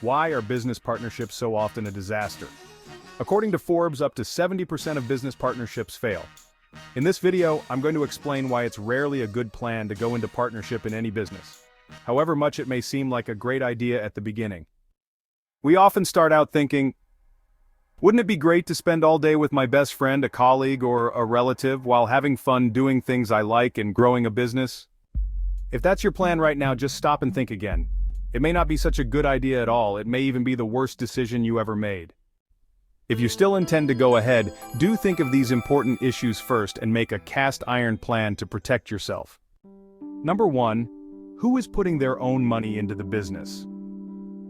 Why are business partnerships so often a disaster? According to Forbes, up to 70% of business partnerships fail. In this video, I'm going to explain why it's rarely a good plan to go into partnership in any business, however much it may seem like a great idea at the beginning. We often start out thinking, wouldn't it be great to spend all day with my best friend, a colleague, or a relative while having fun doing things I like and growing a business? If that's your plan right now, just stop and think again. It may not be such a good idea at all. It may even be the worst decision you ever made. If you still intend to go ahead, do think of these important issues first and make a cast iron plan to protect yourself. Number 1, who is putting their own money into the business?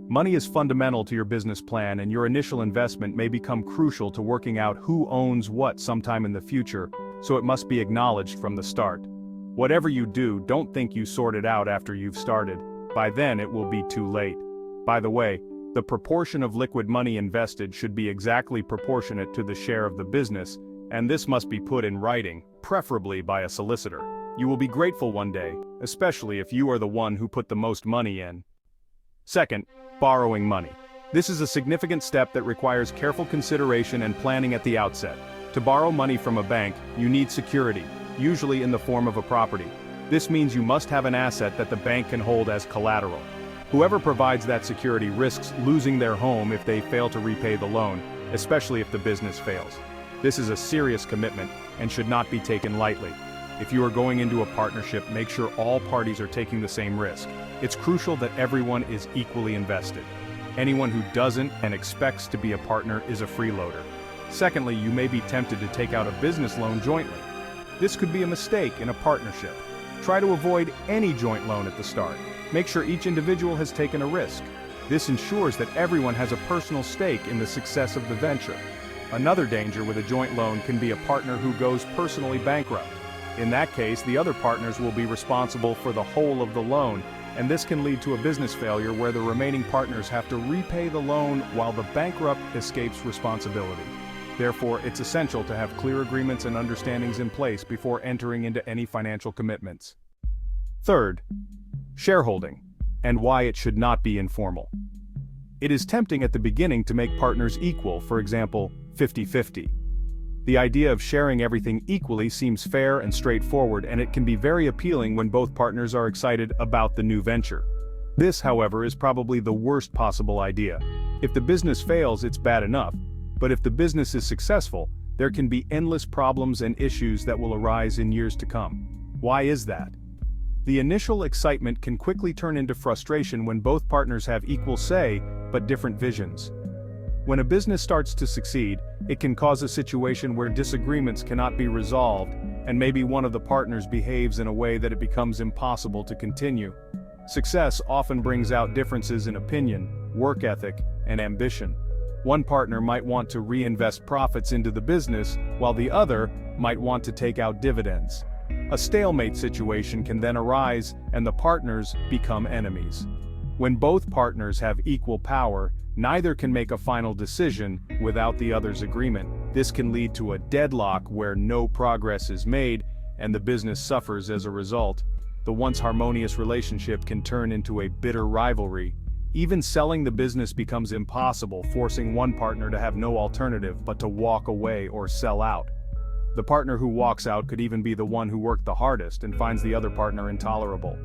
Money is fundamental to your business plan, and your initial investment may become crucial to working out who owns what sometime in the future, so it must be acknowledged from the start. Whatever you do, don't think you sort it out after you've started. By then it will be too late. By the way, the proportion of liquid money invested should be exactly proportionate to the share of the business, and this must be put in writing, preferably by a solicitor. You will be grateful one day, especially if you are the one who put the most money in. Second, borrowing money. This is a significant step that requires careful consideration and planning at the outset. To borrow money from a bank, you need security, usually in the form of a property. This means you must have an asset that the bank can hold as collateral. Whoever provides that security risks losing their home if they fail to repay the loan, especially if the business fails. This is a serious commitment and should not be taken lightly. If you are going into a partnership, make sure all parties are taking the same risk. It's crucial that everyone is equally invested. Anyone who doesn't and expects to be a partner is a freeloader. Secondly, you may be tempted to take out a business loan jointly. This could be a mistake in a partnership. Try to avoid any joint loan at the start. Make sure each individual has taken a risk. This ensures that everyone has a personal stake in the success of the venture. Another danger with a joint loan can be a partner who goes personally bankrupt. In that case, the other partners will be responsible for the whole of the loan, and this can lead to a business failure where the remaining partners have to repay the loan while the bankrupt escapes responsibility. Therefore, it's essential to have clear agreements and understandings in place before entering into any financial commitments. Third, shareholding, and why it should not be informal. It is tempting at the beginning to make partners equal, for example, 50-50. The idea of sharing everything equally seems fair and straightforward, and it can be very appealing when both partners are excited about the new venture. This, however, is probably the worst possible idea. If the business fails, it's bad enough, but if the business is successful, there can be endless problems and issues that will arise in years to come. Why is that? The initial excitement can quickly turn into frustration when both partners have equal say, but different visions. When a business starts to succeed, it can cause a situation where disagreements cannot be resolved, and maybe one of the partners behaves in a way that it becomes impossible to continue. Success often brings out differences in opinion, work ethic, and ambition. One partner might want to reinvest profits into the business, while the other might want to take out dividends. A stalemate situation can then arise, and the partners become enemies. When both partners have equal power, neither can make a final decision without the other's agreement. This can lead to a deadlock where no progress is made, and the business suffers as a result. The once harmonious relationship can turn into a bitter rivalry. Even selling the business becomes impossible, forcing one partner to have no alternative but to walk away or sell out. The partner who walks out could even be the one who worked the hardest and finds the other partner intolerable.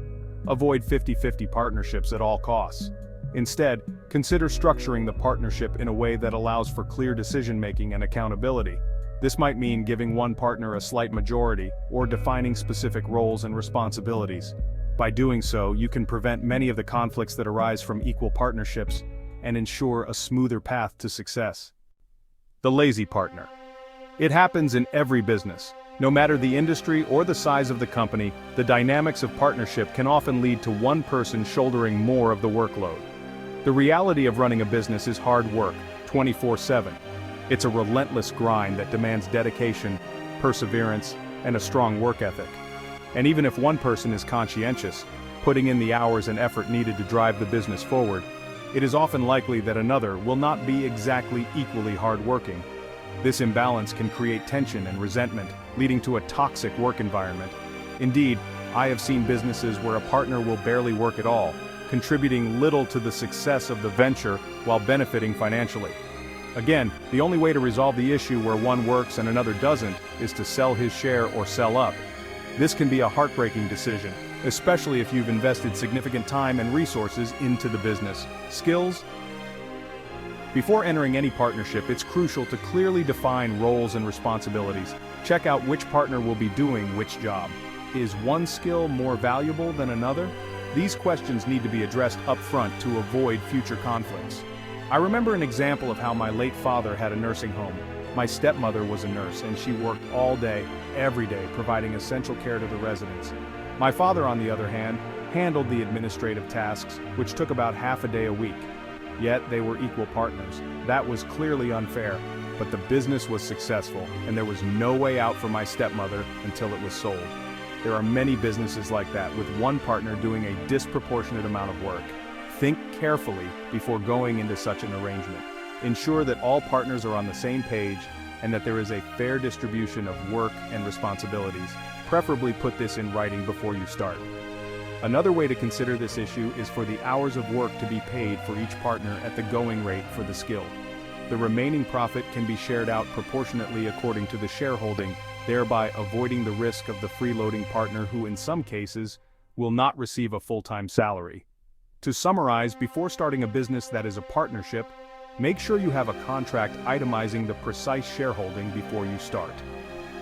Avoid 50-50 partnerships at all costs. Instead, consider structuring the partnership in a way that allows for clear decision-making and accountability. This might mean giving one partner a slight majority or defining specific roles and responsibilities. By doing so, you can prevent many of the conflicts that arise from equal partnerships and ensure a smoother path to success. The lazy partner. It happens in every business. No matter the industry or the size of the company, the dynamics of partnership can often lead to one person shouldering more of the workload. The reality of running a business is hard work, 24/7. It's a relentless grind that demands dedication, perseverance, and a strong work ethic. And even if one person is conscientious, putting in the hours and effort needed to drive the business forward, it is often likely that another will not be exactly equally hardworking. This imbalance can create tension and resentment, leading to a toxic work environment. Indeed, I have seen businesses where a partner will barely work at all, contributing little to the success of the venture while benefiting financially. Again, the only way to resolve the issue where one works and another doesn't is to sell his share or sell up. This can be a heartbreaking decision, especially if you've invested significant time and resources into the business. Skills? Before entering any partnership, it's crucial to clearly define roles and responsibilities. Check out which partner will be doing which job. Is one skill more valuable than another? These questions need to be addressed upfront to avoid future conflicts. I remember an example of how my late father had a nursing home. My stepmother was a nurse and she worked all day, every day, providing essential care to the residents. My father, on the other hand, handled the administrative tasks, which took about half a day a week. Yet they were equal partners. That was clearly unfair, but the business was successful, and there was no way out for my stepmother until it was sold. There are many businesses like that, with one partner doing a disproportionate amount of work. Think carefully before going into such an arrangement. Ensure that all partners are on the same page and that there is a fair distribution of work and responsibilities. Preferably put this in writing before you start. Another way to consider this issue is for the hours of work to be paid for each partner at the going rate for the skill. The remaining profit can be shared out proportionately according to the shareholding, thereby avoiding the risk of the freeloading partner who, in some cases, will not receive a full-time salary. To summarize, before starting a business that is a partnership, make sure you have a contract itemizing the precise shareholding before you start.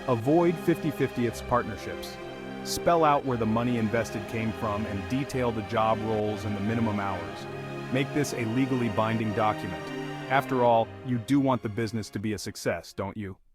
Avoid 50-50 partnerships. Spell out where the money invested came from and detail the job roles and the minimum hours. Make this a legally binding document. After all, you do want the business to be a success, don't you?